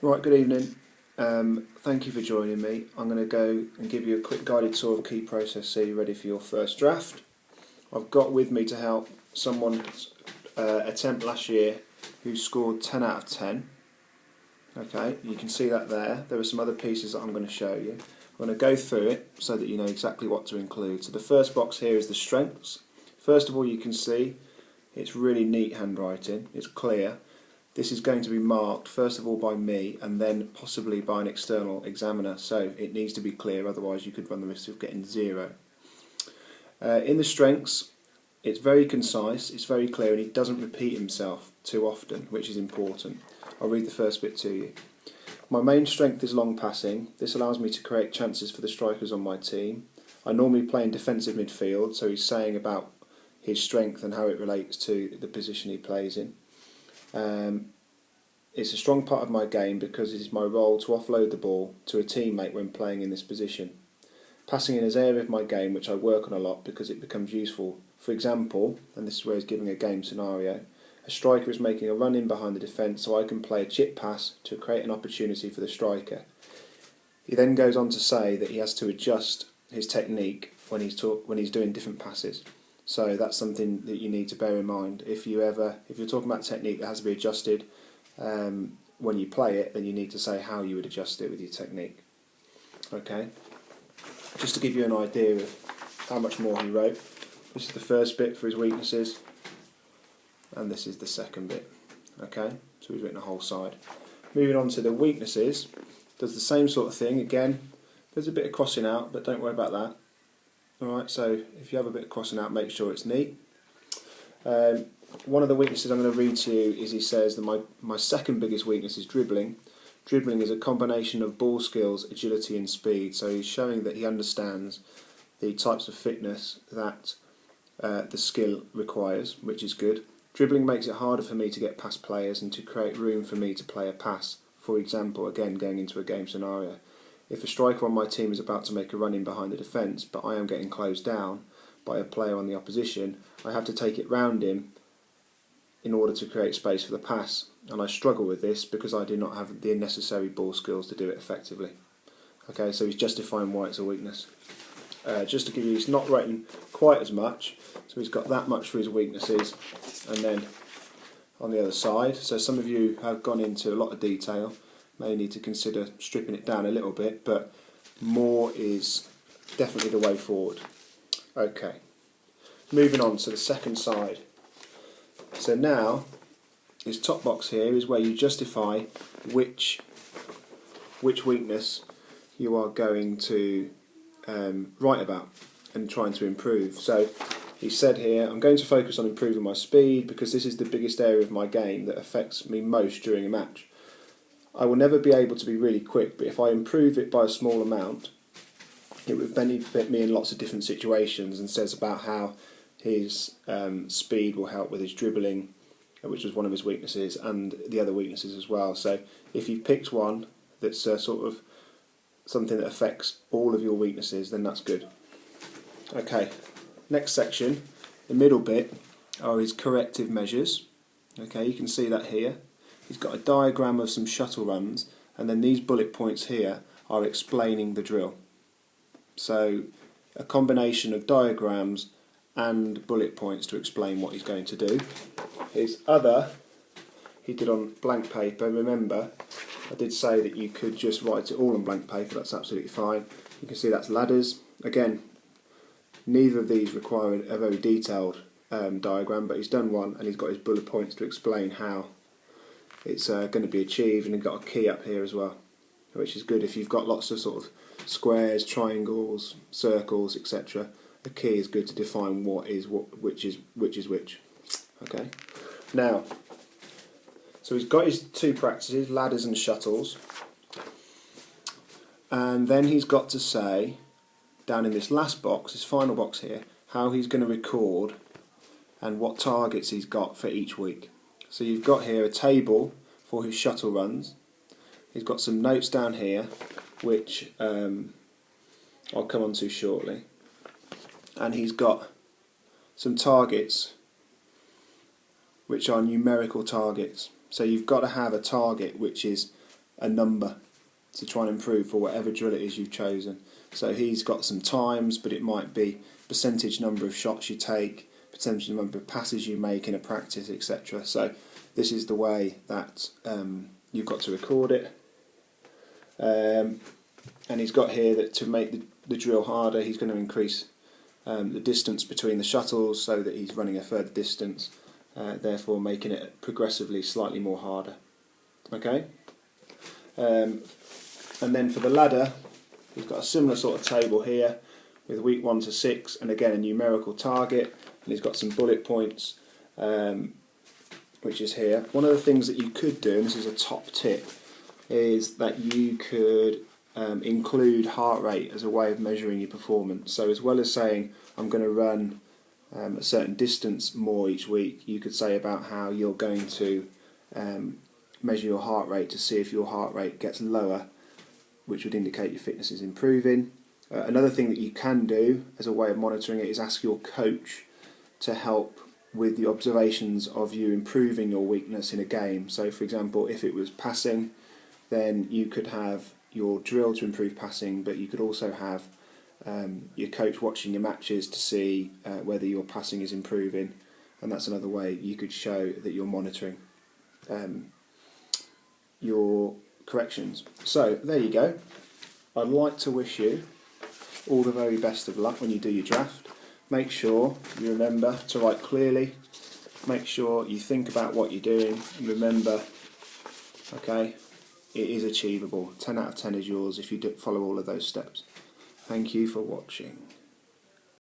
Right, good evening. Thank you for joining me. I'm going to go and give you a quick guided tour of key process so you're ready for your first draft. I've got with me to help someone's attempt last year who scored 10 out of 10. Okay, you can see that there. There are some other pieces that I'm going to show you. I'm going to go through it so that you know exactly what to include. So the first box here is the strengths. First of all, you can see it's really neat handwriting. It's clear. This is going to be marked first of all by me and then possibly by an external examiner, so it needs to be clear, otherwise you could run the risk of getting 0. In the strengths, it's very concise, it's very clear, and he doesn't repeat himself too often, which is important. I'll read the first bit to you. My main strength is long passing. This allows me to create chances for the strikers on my team. I normally play in defensive midfield, so he's saying about his strength and how it relates to the position he plays in. It's a strong part of my game because it is my role to offload the ball to a teammate when playing in this position. Passing in is an area of my game which I work on a lot because it becomes useful. For example, and this is where he's giving a game scenario, a striker is making a run in behind the defence, so I can play a chip pass to create an opportunity for the striker. He then goes on to say that he has to adjust his technique when he's doing different passes. So that's something that you need to bear in mind. If you're talking about technique that has to be adjusted when you play it, then you need to say how you would adjust it with your technique. Okay. Just to give you an idea of how much more he wrote. This is the first bit for his weaknesses, and this is the second bit. Okay, so he's written a whole side. Moving on to the weaknesses, does the same sort of thing again. There's a bit of crossing out, but don't worry about that. Alright, so if you have a bit of crossing out, make sure it's neat. One of the weaknesses I'm going to read to you is he says that my second biggest weakness is dribbling. Dribbling is a combination of ball skills, agility and speed. So he's showing that he understands the types of fitness that the skill requires, which is good. Dribbling makes it harder for me to get past players and to create room for me to play a pass. For example, again going into a game scenario. If a striker on my team is about to make a run in behind the defence, but I am getting closed down by a player on the opposition, I have to take it round him in order to create space for the pass. And I struggle with this because I do not have the necessary ball skills to do it effectively. Okay, so he's justifying why it's a weakness. Just to give you, he's not written quite as much, so he's got that much for his weaknesses. And then on the other side, so some of you have gone into a lot of detail, may need to consider stripping it down a little bit, but more is definitely the way forward. Okay, moving on to the second side. So now, this top box here is where you justify which weakness you are going to write about and trying to improve. So he said here, I'm going to focus on improving my speed because this is the biggest area of my game that affects me most during a match. I will never be able to be really quick, but if I improve it by a small amount, it would benefit me in lots of different situations, and says about how his speed will help with his dribbling, which was one of his weaknesses, and the other weaknesses as well. So if you've picked one that's sort of something that affects all of your weaknesses, then that's good. Okay, next section, the middle bit, are his corrective measures. Okay, you can see that here. He's got a diagram of some shuttle runs, and then these bullet points here are explaining the drill. So a combination of diagrams and bullet points to explain what he's going to do. His other, he did on blank paper. Remember, I did say that you could just write it all on blank paper, that's absolutely fine. You can see that's ladders. Again, neither of these require a very detailed diagram, but he's done one and he's got his bullet points to explain how it's going to be achieved, and he's got a key up here as well, which is good if you've got lots of sort of squares, triangles, circles, etc. The key is good to define what is what, which is which. Okay. Now, so he's got his two practices, ladders and shuttles, and then he's got to say down in this last box, this final box here, how he's going to record and what targets he's got for each week. So you've got here a table for his shuttle runs. He's got some notes down here, which I'll come on to shortly. And he's got some targets, which are numerical targets. So you've got to have a target which is a number to try and improve for whatever drill it is you've chosen. So he's got some times, but it might be percentage number of shots you take, percentage number of passes you make in a practice, etc. So this is the way that you've got to record it. And he's got here that to make the drill harder, he's going to increase the distance between the shuttles so that he's running a further distance, therefore making it progressively slightly more harder. Okay. And then for the ladder, he's got a similar sort of table here with week 1 to 6, and again a numerical target, and he's got some bullet points, which is here. One of the things that you could do, and this is a top tip, is that you could include heart rate as a way of measuring your performance. So as well as saying I'm going to run a certain distance more each week, you could say about how you're going to measure your heart rate to see if your heart rate gets lower, which would indicate your fitness is improving. Another thing that you can do as a way of monitoring it is ask your coach to help with the observations of you improving your weakness in a game. So for example, if it was passing, then you could have your drill to improve passing, but you could also have your coach watching your matches to see whether your passing is improving, and that's another way you could show that you're monitoring your corrections. So there you go. I'd like to wish you all the very best of luck when you do your draft. Make sure you remember to write clearly, make sure you think about what you're doing, and remember, okay, it is achievable. 10 out of 10 is yours if you follow all of those steps. Thank you for watching.